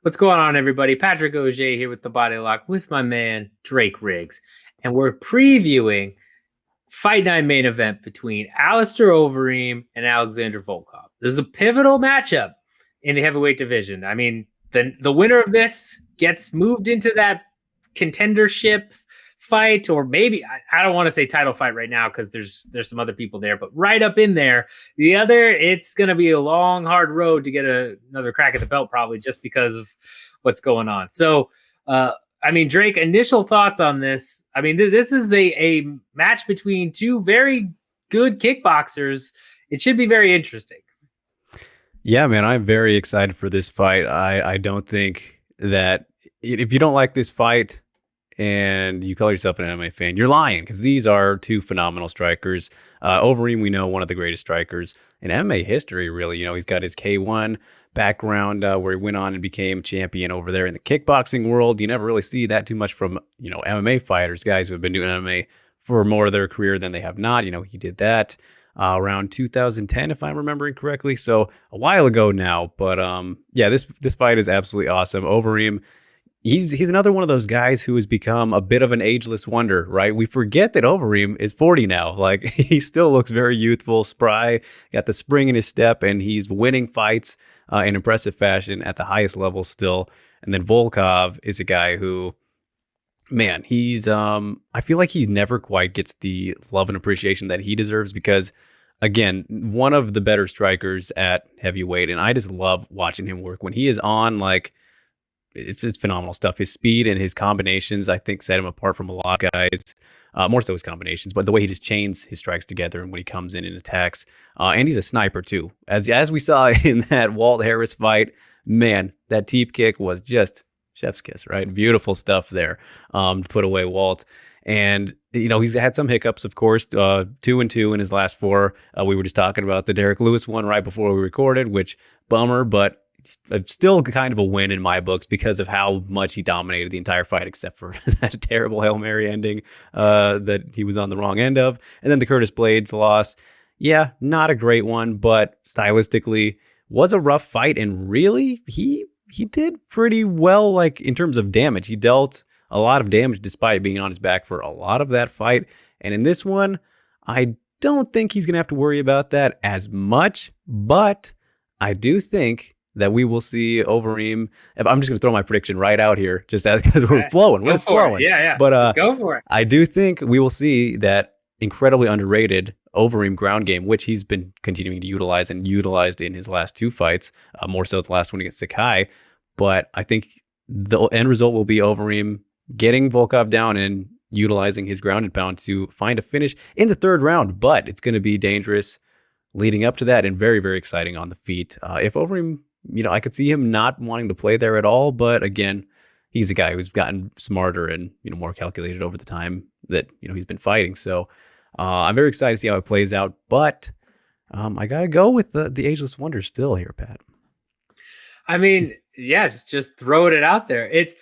What's going on, everybody? Patrick Auger here with the Body Lock with my man Drake Riggs, and we're previewing Fight Night main event between Alistair Overeem and Alexander Volkov. This is a pivotal matchup in the heavyweight division. I mean, the winner of this gets moved into that contendership fight, or maybe I don't want to say title fight right now because there's some other people there, but right up in there. The other, it's going to be a long, hard road to get another crack at the belt, probably just because of what's going on. So, I mean, Drake, initial thoughts on this? I mean, this is a match between two very good kickboxers. It should be very interesting. Yeah, man, I'm very excited for this fight. I don't think that if you don't like this fight and you call yourself an MMA fan, you're lying, because these are two phenomenal strikers. Overeem, we know, one of the greatest strikers in MMA history, really. You know, he's got his K1 background where he went on and became champion over there in the kickboxing world. You never really see that too much from, MMA fighters, guys who have been doing MMA for more of their career than they have not. You know, he did that around 2010, if I'm remembering correctly. So a while ago now. But yeah, this fight is absolutely awesome. Overeem, he's another one of those guys who has become a bit of an ageless wonder, right? We forget that Overeem is 40 now. Like, he still looks very youthful, spry, got the spring in his step, and he's winning fights in impressive fashion at the highest level still. And then Volkov is a guy who, man, he's I feel like he never quite gets the love and appreciation that he deserves because, again, one of the better strikers at heavyweight, and I just love watching him work when he is on. Like, it's phenomenal stuff. His speed and his combinations, I think, set him apart from a lot of guys. More so his combinations, but the way he just chains his strikes together and when he comes in and attacks. And he's a sniper too. As we saw in that Walt Harris fight, man, that teep kick was just chef's kiss, right? Beautiful stuff there to put away Walt. And, he's had some hiccups, of course, 2-2 in his last four. We were just talking about the Derek Lewis one right before we recorded, which bummer, but still kind of a win in my books because of how much he dominated the entire fight, except for that terrible Hail Mary ending that he was on the wrong end of. And then the Curtis Blaydes loss. Yeah, not a great one, but stylistically was a rough fight. And really, he did pretty well, like, in terms of damage. He dealt a lot of damage despite being on his back for a lot of that fight. And in this one, I don't think he's going to have to worry about that as much, but I do think that we will see Overeem. I'm just going to throw my prediction right out here, just because we're flowing. We're just flowing. Yeah. But go for it. I do think we will see that incredibly underrated Overeem ground game, which he's been continuing to utilize and utilized in his last two fights, more so the last one against Sakai. But I think the end result will be Overeem getting Volkov down and utilizing his ground and pound to find a finish in the third round. But it's going to be dangerous leading up to that and very, very exciting on the feet. If Overeem, I could see him not wanting to play there at all. But again, he's a guy who's gotten smarter and, more calculated over the time that, he's been fighting. So I'm very excited to see how it plays out. But I got to go with the ageless wonder still here, Pat. I mean, yeah, just throwing it out there. It's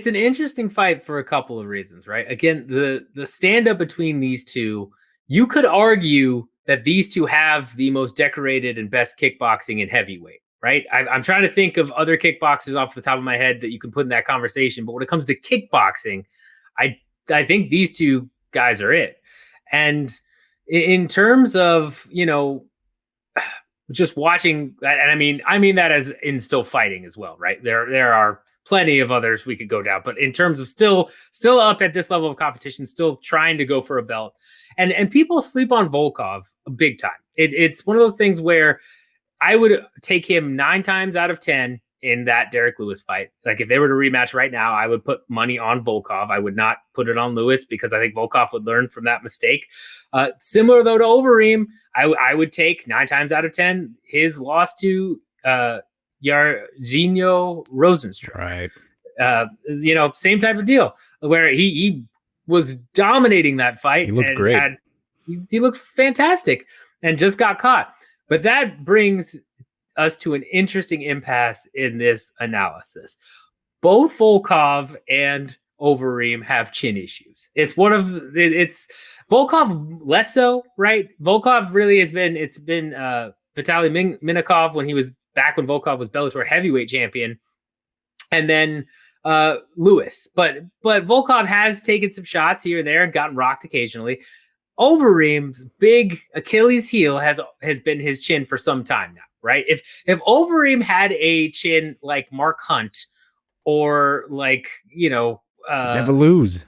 an interesting fight for a couple of reasons, right? Again, the stand-up between these two, you could argue that these two have the most decorated and best kickboxing in heavyweight, right? I'm trying to think of other kickboxers off the top of my head that you can put in that conversation. But when it comes to kickboxing, I think these two guys are it. And in terms of, just watching, and I mean that as in still fighting as well, right? There are plenty of others we could go down, but in terms of still up at this level of competition, still trying to go for a belt, and people sleep on Volkov big time. It's one of those things where I would take him 9 times out of 10 in that Derek Lewis fight. Like, if they were to rematch right now, I would put money on Volkov. I would not put it on Lewis because I think Volkov would learn from that mistake. Similar though to Overeem, I would take 9 times out of 10 his loss to Jairzinho Rozenstruik. Right. Same type of deal where he was dominating that fight. He looked great. He looked fantastic and just got caught. But that brings us to an interesting impasse in this analysis. Both Volkov and Overeem have chin issues. It's Volkov less so, right? Volkov really it's been Vitaly Minakov when he was back when Volkov was Bellator heavyweight champion, and then Lewis. But Volkov has taken some shots here and there and gotten rocked occasionally. Overeem's big Achilles heel has been his chin for some time now, right? If Overeem had a chin like Mark Hunt or like, never lose.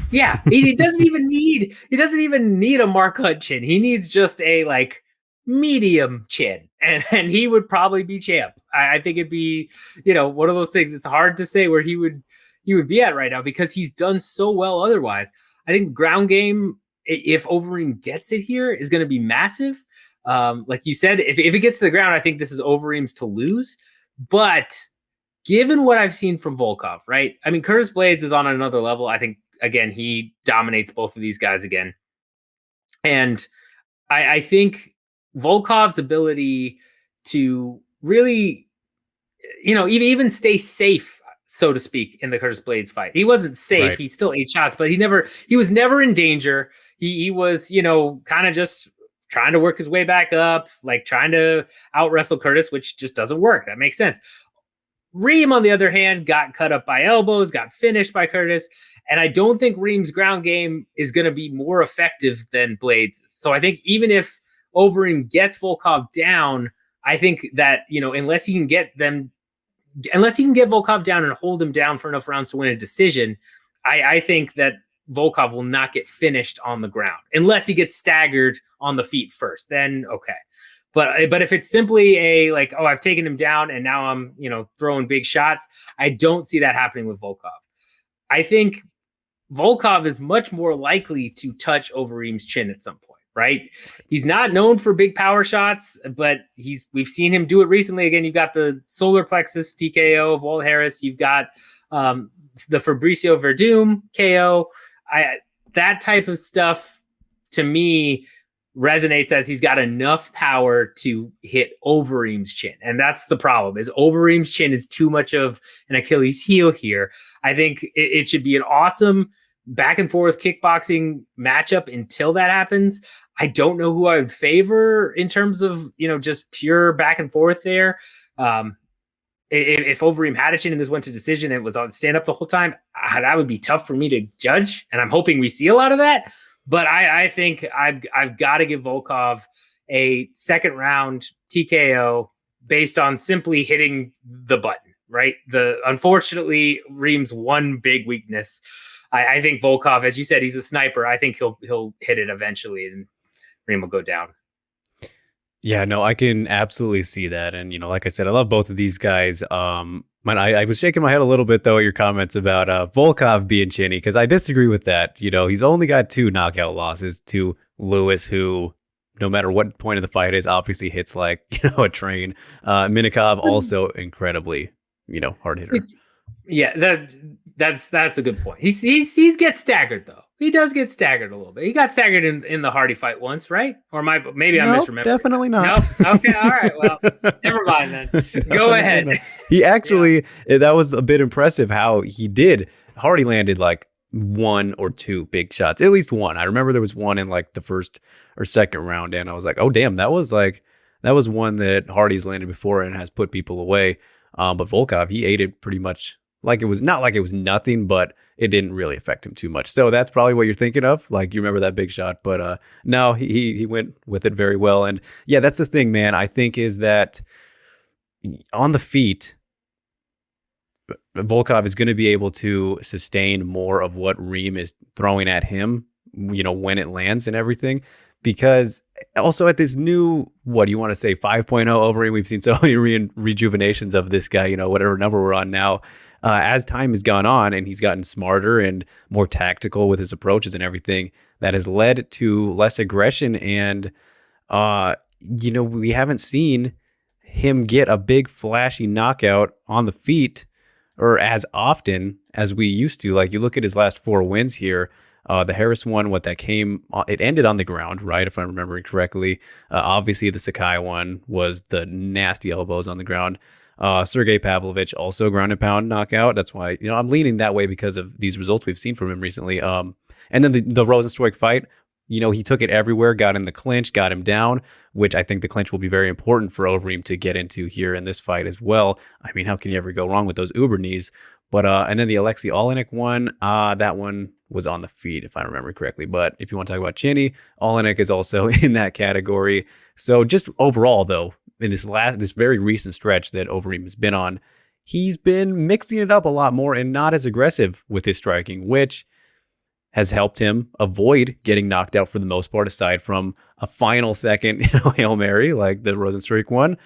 Yeah, he doesn't even need a Mark Hunt chin. He needs just a like medium chin, and he would probably be champ. I think it'd be, one of those things. It's hard to say where he would be at right now because he's done so well otherwise. I think ground game, if Overeem gets it here, is going to be massive. Like you said, if it gets to the ground, I think this is Overeem's to lose. But given what I've seen from Volkov, right? I mean, Curtis Blaydes is on another level. I think, again, he dominates both of these guys again. And I think Volkov's ability to really, even stay safe, so to speak, in the Curtis Blaydes fight. He wasn't safe. Right. He still ate shots, but he was never in danger. He was, kind of just trying to work his way back up, like trying to out wrestle Curtis, which just doesn't work. That makes sense. Reem, on the other hand, got cut up by elbows, got finished by Curtis. And I don't think Reem's ground game is going to be more effective than Blaydes'. So I think even if Overeem gets Volkov down, I think that, unless he can get Volkov down and hold him down for enough rounds to win a decision, I think that Volkov will not get finished on the ground unless he gets staggered on the feet first. Then okay. But if it's simply a like, oh, I've taken him down and now I'm, throwing big shots, I don't see that happening with Volkov. I think Volkov is much more likely to touch Overeem's chin at some point, right? He's not known for big power shots, but we've seen him do it recently. Again, you've got the solar plexus TKO of Walt Harris. You've got the Fabricio Verdum KO. That type of stuff to me resonates as he's got enough power to hit Overeem's chin. And that's the problem, is Overeem's chin is too much of an Achilles heel here. I think it should be an awesome back and forth kickboxing matchup until that happens. I don't know who I would favor in terms of, just pure back and forth there. If Overeem had a chin and this went to decision, it was on stand up the whole time, that would be tough for me to judge. And I'm hoping we see a lot of that. But I think I've got to give Volkov a second round TKO based on simply hitting the button, right? Unfortunately, Reem's one big weakness. I think Volkov, as you said, he's a sniper. I think he'll hit it eventually and Reem will go down. Yeah, no, I can absolutely see that. And, like I said, I love both of these guys. I was shaking my head a little bit, though, at your comments about Volkov being chinny, because I disagree with that. He's only got 2 knockout losses to Lewis, who, no matter what point of the fight is, obviously hits like, a train. Minikov, also incredibly, hard hitter. Yeah, that's a good point. He gets staggered, though. He does get staggered a little bit. He got staggered in the Hardy fight once, right? Or maybe I'm misremembering. Definitely not. No? Okay, all right. Well, never mind then. Go ahead. He actually, that was a bit impressive how he did. Hardy landed like 1 or 2 big shots, at least one. I remember there was one in like the first or second round, and I was like, oh damn, that was one that Hardy's landed before and has put people away. But Volkov, he ate it pretty much like it was not like it was nothing, but it didn't really affect him too much. So that's probably what you're thinking of. Like, you remember that big shot, but no, he went with it very well. And yeah, that's the thing, man. I think is that on the feet, Volkov is going to be able to sustain more of what Reem is throwing at him, when it lands and everything. Because also at this new, what do you want to say, 5.0 Overeem, we've seen so many rejuvenations of this guy, whatever number we're on now. As time has gone on and he's gotten smarter and more tactical with his approaches and everything, that has led to less aggression. And, we haven't seen him get a big flashy knockout on the feet or as often as we used to. Like, you look at his last 4 wins here. The Harris one, it ended on the ground, right? If I'm remembering correctly. Obviously, the Sakai one was the nasty elbows on the ground. Sergey Pavlovich, also ground and pound knockout. That's why, I'm leaning that way because of these results we've seen from him recently. And then the Rozenstruik fight, he took it everywhere, got in the clinch, got him down, which I think the clinch will be very important for Overeem to get into here in this fight as well. I mean, how can you ever go wrong with those uber knees? But and then the Alexei Olenek one, that one was on the feet, if I remember correctly. But if you want to talk about Chinny, Olenek is also in that category. So just overall, though, in this very recent stretch that Overeem has been on, he's been mixing it up a lot more and not as aggressive with his striking, which has helped him avoid getting knocked out for the most part, aside from a final second Hail Mary like the Rozenstruik one.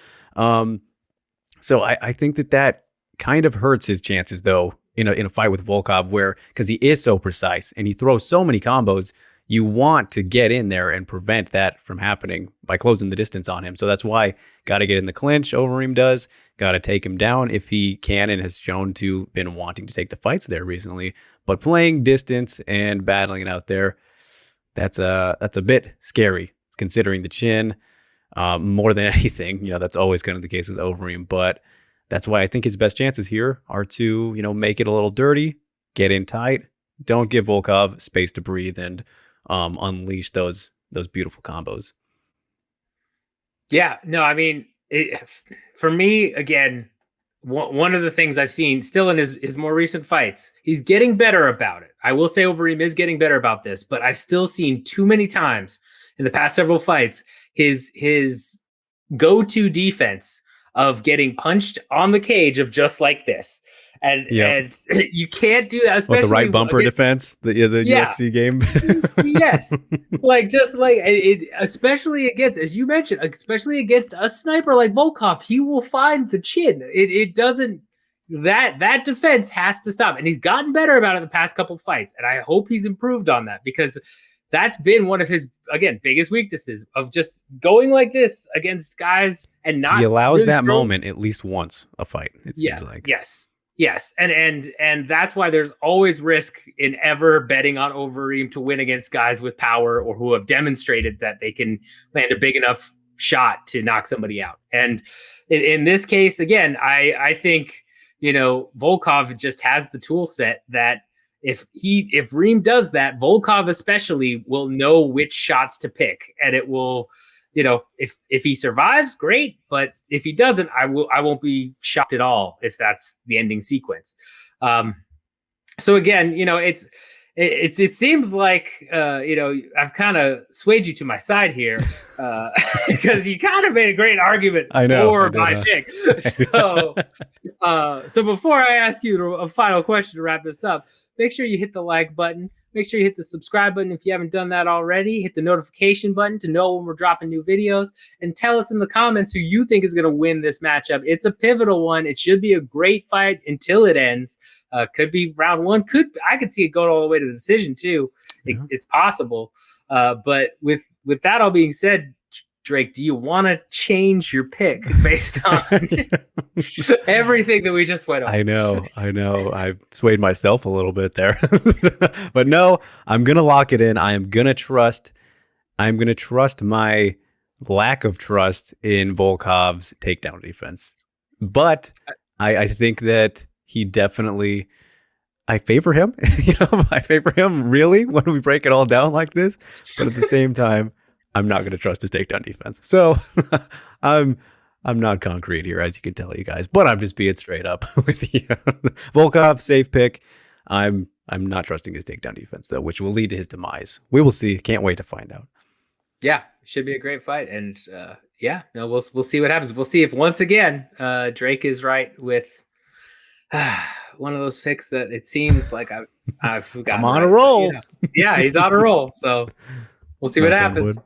So I think that kind of hurts his chances, though, in a fight with Volkov, where, because he is so precise and he throws so many combos, you want to get in there and prevent that from happening by closing the distance on him. So that's why got to get in the clinch. Overeem does. Got to take him down if he can, and has shown to been wanting to take the fights there recently. But playing distance and battling it out there, that's a bit scary considering the chin. More than anything, that's always kind of the case with Overeem. But that's why I think his best chances here are to, make it a little dirty, get in tight, don't give Volkov space to breathe, and unleash those beautiful combos. Yeah, no, I mean, for me, again, one of the things I've seen still in his more recent fights, he's getting better about it. I will say Overeem is getting better about this, but I've still seen too many times in the past several fights his go-to defense of getting punched on the cage of just like this. And you can't do that, especially the right bumper defense, the UFC game. Yes, especially against, as you mentioned, especially against a sniper like Volkov, he will find the chin. It doesn't. That defense has to stop, and he's gotten better about it the past couple fights, and I hope he's improved on that, because that's been one of his, again, biggest weaknesses, of just going like this against guys and not. He allows really that moment at least once a fight. It seems like. Yes, and that's why there's always risk in ever betting on Overeem to win against guys with power or who have demonstrated that they can land a big enough shot to knock somebody out. And in this case, again, I think Volkov just has the tool set that if Reem does that, Volkov especially will know which shots to pick, and it will. If he survives, great. But if he doesn't, I won't be shocked at all if that's the ending sequence. So again, it seems like I've kind of swayed you to my side here because you kind of made a great argument for my pick. So before I ask you a final question to wrap this up, make sure you hit the like button. Make sure you hit the subscribe button if you haven't done that already. Hit the notification button to know when we're dropping new videos. And tell us in the comments who you think is going to win this matchup. It's a pivotal one. It should be a great fight until it ends. Could be round one. I could see it going all the way to the decision too. It's possible. But with that all being said, Drake, do you want to change your pick based on everything that we just went over? I know. I've swayed myself a little bit there. But no, I'm going to lock it in. I'm going to trust my lack of trust in Volkov's takedown defense. But I think that he definitely, I favor him. I favor him really when we break it all down like this. But at the same time, I'm not going to trust his takedown defense. So I'm not concrete here, as you can tell, you guys. But I'm just being straight up with you. Volkov, safe pick. I'm not trusting his takedown defense, though, which will lead to his demise. We will see. Can't wait to find out. Yeah, should be a great fight. And we'll see what happens. We'll see if once again Drake is right with one of those picks that it seems like I've got. I'm on a roll. Yeah, he's on a roll. So we'll see what happens.